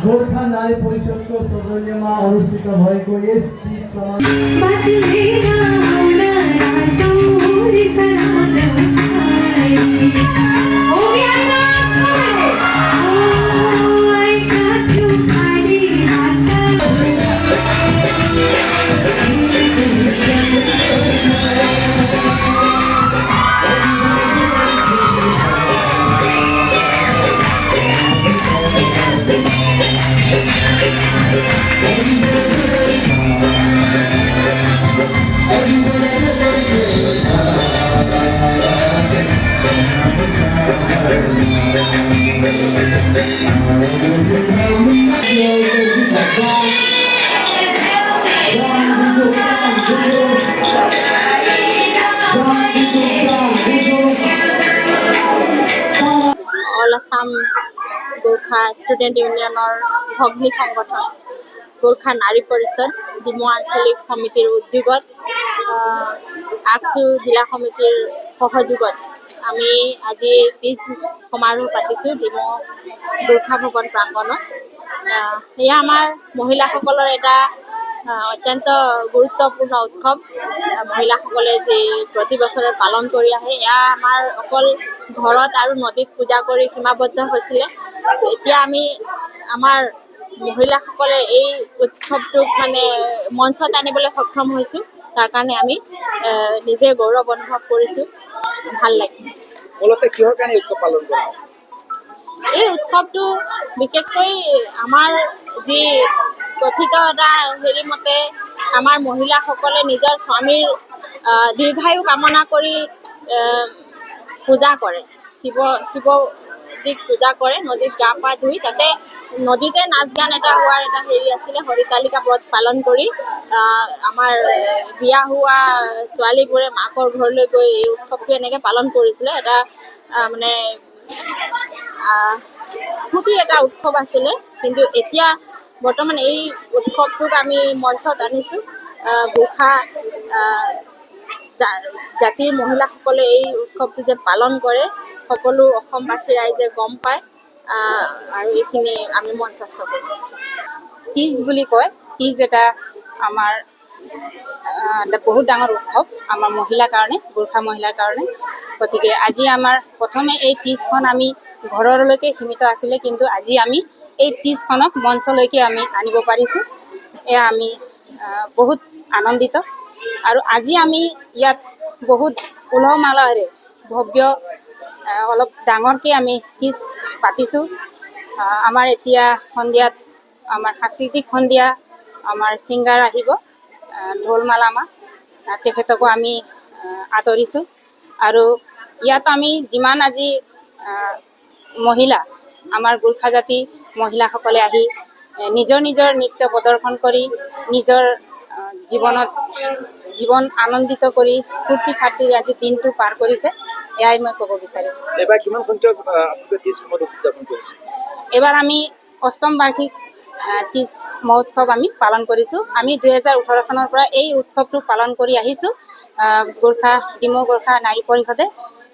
गोर्खा नारी परिषदको सौजन्यमा अनुष्ठित भएको yes All Assam Gorkha Student Unionor ভগ্নী সংগঠন গোর্খা নারী পরিষদ ডিমৌ আঞ্চলিক সমিতিৰ উদ্যোগত আকসু জিলা সমিতিৰ সহযোগত আমি আজি পিছ সমাৰোহ পাতিছোঁ ডিমৌ গোৰ্খা ভৱন প্ৰাংগণত। এয়া আমাৰ মহিলাসকলৰ এটা অত্যন্ত গুৰুত্বপূৰ্ণ উৎসৱ। মহিলাসকলে যি প্ৰতি বছৰে পালন কৰি আহে, এয়া আমাৰ অকল ঘৰত আৰু নদীত পূজা কৰি সীমাবদ্ধ হৈছিলে। এতিয়া আমি আমাৰ মহিলাসকলে এই উৎসৱটোক মঞ্চত আনিবলৈ সক্ষম হৈছোঁ। তাৰ কাৰণে আমি নিজে গৌৰৱ অনুভৱ কৰিছোঁ, ভাল লাগিছে। মূলতে কিহৰ কাৰণে উৎসৱ পালন কৰা হয়? এই উৎসৱটো বিশেষকৈ আমাৰ যি কথিত এটা মতে আমাৰ মহিলাসকলে নিজৰ স্বামীৰ দীৰ্ঘায়ু কামনা কৰি পূজা কৰে। শিৱজীক পূজা কৰে, নদীত গা পা ধুই তাতে নদীতে নাচ গান এটা হোৱাৰ এটা আছিলে। হৰিতালিকা ব্ৰত পালন কৰি আমাৰ বিয়া হোৱা ছোৱালীবোৰে মাকৰ ঘৰলৈ গৈ এই উৎসৱটো এনেকৈ পালন কৰিছিলে। এটা ফূৰ্তি এটা উৎসৱ আছিলে। কিন্তু এতিয়া বৰ্তমান এই উৎসৱটোক আমি মঞ্চত আনিছোঁ। গোৰ্খা জাতিৰ মহিলাসকলে এই উৎসৱটো যে পালন কৰে সকলো অসমবাসী ৰাইজে গম পায়, আৰু এইখিনি আমি মঞ্চস্থ কৰিছোঁ। তীজ বুলি কয়। তীজ এটা আমাৰ বহুত ডাঙৰ উৎসৱ আমাৰ মহিলাৰ কাৰণে, গোৰ্খা মহিলাৰ কাৰণে। গতিকে আজি আমাৰ প্ৰথমে এই তীজখন আমি ঘৰলৈকে সীমিত আছিলে, কিন্তু আজি আমি এই তীজখনক মঞ্চলৈকে আমি আনিব পাৰিছোঁ। এয়া আমি বহুত আনন্দিত। আৰু আজি আমি ইয়াত বহুত উলহ মালহেৰে ভব্য অলপ ডাঙৰকৈ আমি তীজ পাতিছোঁ। আমাৰ এতিয়া সন্ধিয়াত আমাৰ সাংস্কৃতিক সন্ধিয়া আমাৰ ছিংগাৰ আহিব, ঢোল মালামা, তেখেতকো আমি আদৰিছোঁ। আৰু ইয়াত আমি যিমান আজি মহিলা আমাৰ গোৰ্খা জাতি মহিলাসকলে আহি নিজৰ নিজৰ নৃত্য প্ৰদৰ্শন কৰি নিজৰ জীৱন আনন্দিত কৰি ফূৰ্তি ফাৰ্তিৰে আজি দিনটো পাৰ কৰিছে, এয়াই মই ক'ব বিচাৰিছোঁ। এবাৰ কিমান সংখ্যক তীজ উদযাপন কৰিছে? এবাৰ আমি অষ্টম বাৰ্ষিক তীজ মহোৎসৱ আমি পালন কৰিছোঁ। আমি 2018 চনৰ পৰা এই উৎসৱটো পালন কৰি আহিছোঁ। ডিমৌ গোৰ্খা নাৰী পৰিষদে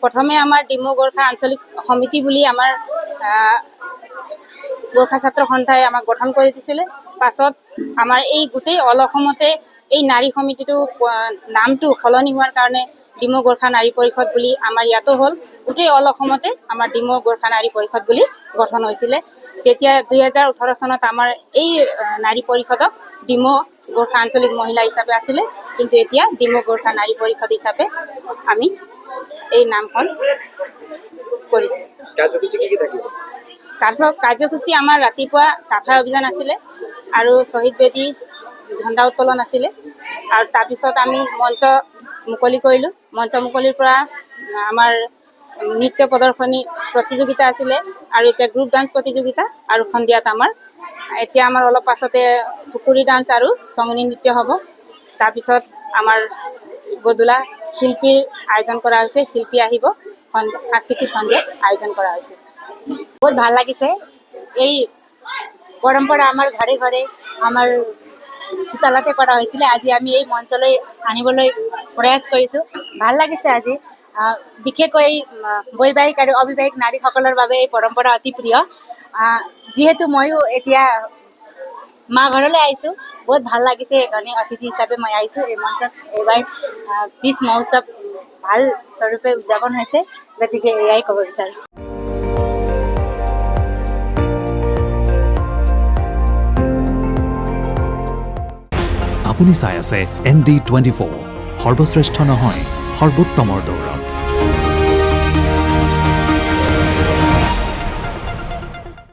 প্ৰথমে আমাৰ ডিমৌ গোৰ্খা আঞ্চলিক সমিতি বুলি আমাৰ গোৰ্খা ছাত্ৰ সন্থাই আমাক গঠন কৰি দিছিলে। পাছত আমাৰ এই গোটেই অল অসমতে এই নাৰী সমিতিটো নামটো সলনি হোৱাৰ কাৰণে ডিমৌ গোৰ্খা নাৰী পৰিষদ বুলি আমাৰ ইয়াতো হ'ল। গোটেই অল অসমতে আমাৰ ডিমৌ গোৰ্খা নাৰী পৰিষদ বুলি গঠন হৈছিলে। তেতিয়া 2018 চনত আমাৰ এই নাৰী পৰিষদক ডিমৌ গোৰ্খা আঞ্চলিক মহিলা হিচাপে আছিলে, কিন্তু এতিয়া ডিমৌ গোৰ্খা নাৰী পৰিষদ হিচাপে আমি এই নামখন কৰিছোঁ। কাৰ্যসূচী কি থাকিব? কাৰ্যসূচী আমাৰ ৰাতিপুৱা চাফাই অভিযান আছিলে আৰু শ্বহীদ বেদী ঝণ্ডা উত্তোলন আছিলে। আৰু তাৰপিছত আমি মঞ্চ মুকলি কৰিলোঁ। মঞ্চ মুকলিৰ পৰা আমাৰ নৃত্য প্ৰদৰ্শনী প্ৰতিযোগিতা আছিলে আৰু এতিয়া গ্ৰুপ ডান্স প্ৰতিযোগিতা আৰু সন্ধিয়াত এতিয়া আমাৰ অলপ পাছতে কুকুৰী ডান্স আৰু সংগীত নৃত্য হ'ব। তাৰপিছত আমাৰ গধূলা শিল্পীৰ আয়োজন কৰা হৈছে, শিল্পী আহিব, সাংস্কৃতিক সন্ধিয়াৰ আয়োজন কৰা হৈছে। বহুত ভাল লাগিছে। এই পৰম্পৰা আমাৰ ঘৰে ঘৰে আমাৰ চোতালতে কৰা হৈছিলে, আজি আমি এই মঞ্চলৈ আনিবলৈ প্ৰয়াস কৰিছোঁ। ভাল লাগিছে আজি। বিশেষকৈ বৈবাহিক আৰু অবিবাহিক নাৰীসকলৰ বাবে এই পৰম্পৰা অতি প্ৰিয়। যিহেতু ময়ো এতিয়া মা ঘৰলৈ আহিছোঁ, বহুত ভাল লাগিছে। এজনী অতিথি হিচাপে মই আহিছোঁ এই মঞ্চত। এইবাৰ তিজ মহোৎসৱ ভাল স্বৰূপে উদযাপন হৈছে, গতিকে এয়াই ক'ব বিচাৰোঁ। আপুনি চাই আছে ND24, সৰ্বশ্ৰেষ্ঠ নহয় সৰ্বোত্তমৰ দৌৰ।